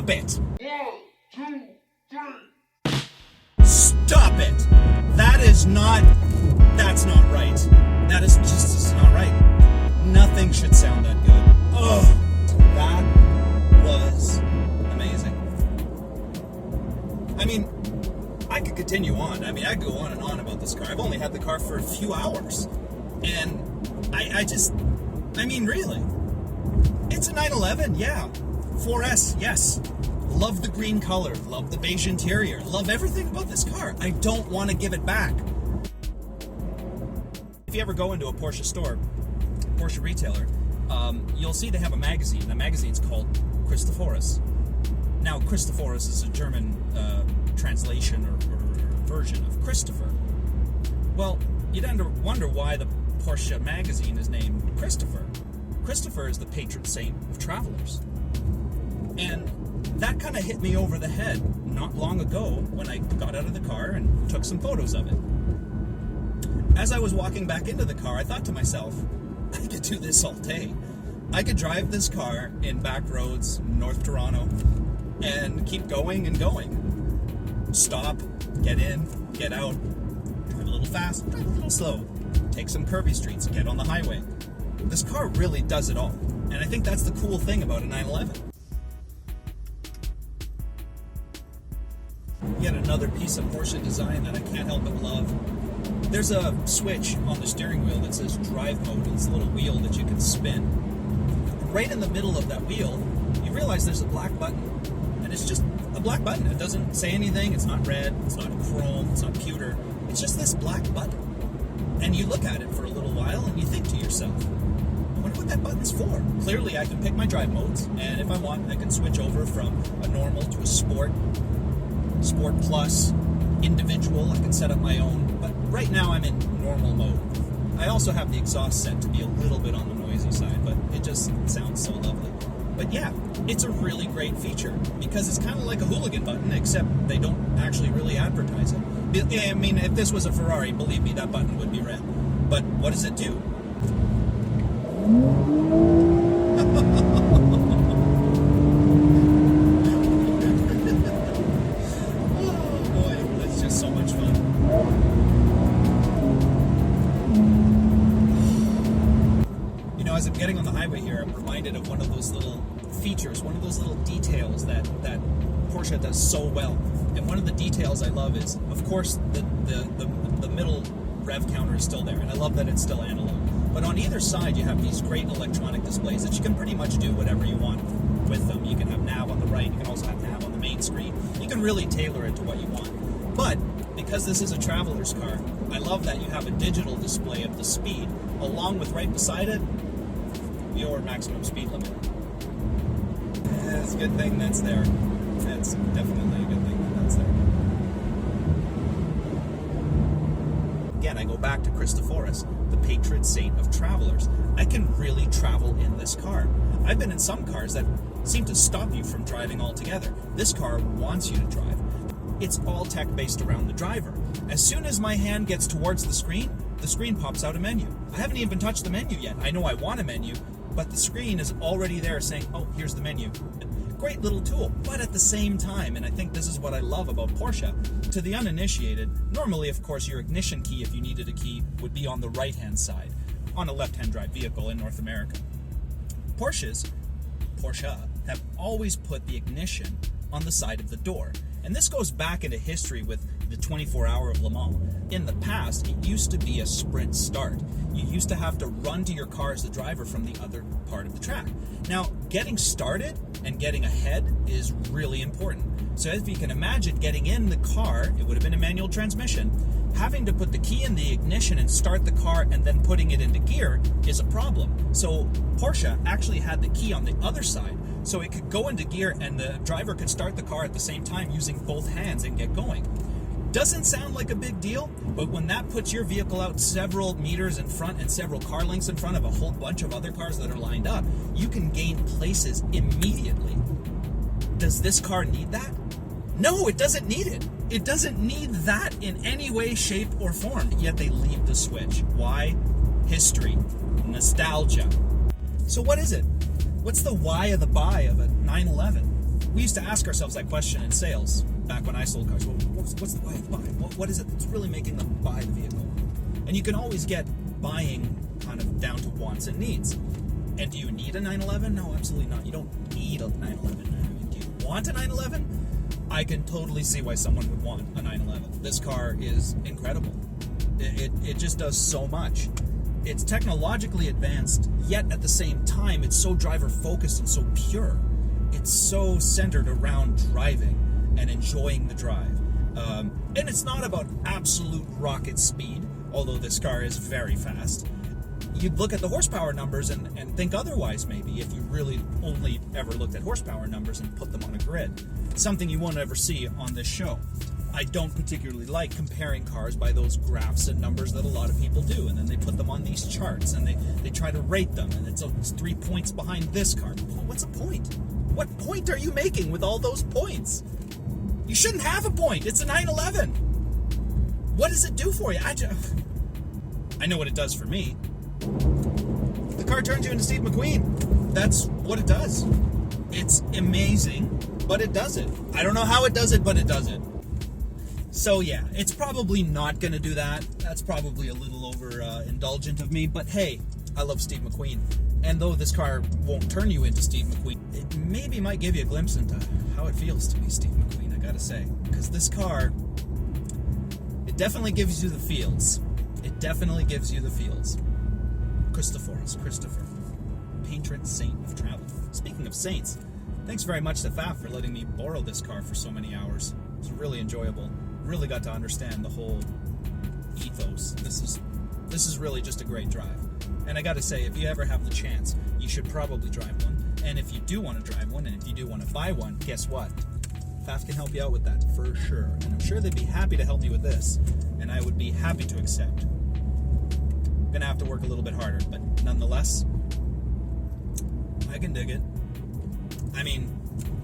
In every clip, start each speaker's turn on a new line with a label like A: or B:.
A: Stop it! Stop it! That's not right. That is just not right. Nothing should sound that good. Oh, that was amazing. I mean, I could continue on. I could go on and on about this car. I've only had the car for a few hours. And really. It's a 911, yeah. 4S, yes. Love the green color. Love the beige interior. Love everything about this car. I don't want to give it back. If you ever go into a Porsche store, Porsche retailer, you'll see they have a magazine. The magazine's called Christophorus. Now, Christophorus is a German translation or version of Christopher. Well, you'd wonder why the Porsche magazine is named Christopher. Christopher is the patron saint of travelers. And that kind of hit me over the head not long ago when I got out of the car and took some photos of it. As I was walking back into the car, I thought to myself, I could do this all day. I could drive this car in back roads, North Toronto, and keep going and going. Stop, get in, get out, drive a little fast, drive a little slow, take some curvy streets, get on the highway. This car really does it all, and I think that's the cool thing about a 911. Yet another piece of Porsche design that I can't help but love. There's a switch on the steering wheel that says drive mode. It's a little wheel that you can spin. Right in the middle of that wheel, you realize there's a black button. And it's just a black button. It doesn't say anything. It's not red. It's not chrome. It's not pewter. It's just this black button. And you look at it for a little while and you think to yourself, I wonder what that button's for. Clearly, I can pick my drive modes. And if I want, I can switch over from a normal to a sport plus, individual. I can set up my own. But right now, I'm in normal mode. I also have the exhaust set to be a little bit on the noisy side, but it just sounds so lovely. But yeah, it's a really great feature because it's kind of like a hooligan button, except they don't actually really advertise it. I mean, if this was a Ferrari, believe me, that button would be red. But what does it do? Oh boy, that's just so much fun. As I'm getting on the highway here, I'm reminded of one of those little features, one of those little details that Porsche does so well. And one of the details I love is, of course, the middle rev counter is still there, and I love that it's still analog. But on either side, you have these great electronic displays that you can pretty much do whatever you want with them. You can have nav on the right, you can also have nav on the main screen. You can really tailor it to what you want. But because this is a traveler's car, I love that you have a digital display of the speed, along with right beside it, your maximum speed limit. It's a good thing that's there. That's definitely a good thing that that's there. Again, I go back to Christophorus, the patron saint of travelers. I can really travel in this car. I've been in some cars that seem to stop you from driving altogether. This car wants you to drive. It's all tech based around the driver. As soon as my hand gets towards the screen pops out a menu. I haven't even touched the menu yet. I know I want a menu, but the screen is already there saying, oh, here's the menu. Great little tool, but at the same time, and I think this is what I love about Porsche, to the uninitiated, normally, of course, your ignition key, if you needed a key, would be on the right-hand side, on a left-hand drive vehicle in North America. Porsche have always put the ignition on the side of the door. And this goes back into history with the 24-hour of Le Mans. In the past, it used to be a sprint start. You used to have to run to your car as the driver from the other part of the track. Now, getting started and getting ahead is really important. So if you can imagine getting in the car, it would have been a manual transmission, having to put the key in the ignition and start the car and then putting it into gear is a problem. So Porsche actually had the key on the other side, so it could go into gear and the driver could start the car at the same time using both hands and get going. Doesn't sound like a big deal, but when that puts your vehicle out several meters in front and several car lengths in front of a whole bunch of other cars that are lined up, you can gain places immediately. Does this car need that? No, it doesn't need it. It doesn't need that in any way, shape, or form. Yet they leave the switch. Why? History. Nostalgia. So what is it? What's the why of the buy of a 911? We used to ask ourselves that question in sales back when I sold cars. Well, what's the why of buying? What is it that's really making them buy the vehicle? And you can always get buying kind of down to wants and needs. And do you need a 911? No, absolutely not. You don't need a 911. Do you want a 911? I can totally see why someone would want a 911. This car is incredible. It just does so much. It's technologically advanced, yet at the same time, it's so driver-focused and so pure. It's so centered around driving and enjoying the drive. And it's not about absolute rocket speed, although this car is very fast. You'd look at the horsepower numbers and think otherwise, maybe, if you really only ever looked at horsepower numbers and put them on a grid. Something you won't ever see on this show. I don't particularly like comparing cars by those graphs and numbers that a lot of people do, and then they put them on these charts, and they try to rate them, and it's 3 points behind this car. What's the point? What point are you making with all those points? You shouldn't have a point. It's a 911. What does it do for you? I know what it does for me. The car turns you into Steve McQueen. That's what it does. It's amazing, but it does it. I don't know how it does it, but it does it. So yeah, it's probably not going to do that. That's probably a little over-indulgent of me, but hey, I love Steve McQueen. And though this car won't turn you into Steve McQueen, it maybe might give you a glimpse into how it feels to be Steve McQueen, I gotta say. Because this car, it definitely gives you the feels. It definitely gives you the feels. Christopher, patron saint of travel. Speaking of saints, thanks very much to Pfaff for letting me borrow this car for so many hours. It was really enjoyable. Really got to understand the whole ethos. This is really just a great drive. And I gotta say, if you ever have the chance, you should probably drive one. And if you do want to drive one, and if you do want to buy one, guess what? Pfaff can help you out with that for sure. And I'm sure they'd be happy to help me with this. And I would be happy to accept. Gonna have to work a little bit harder, but nonetheless, I can dig it. I mean,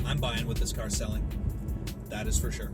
A: I'm buying what this car's selling. That is for sure.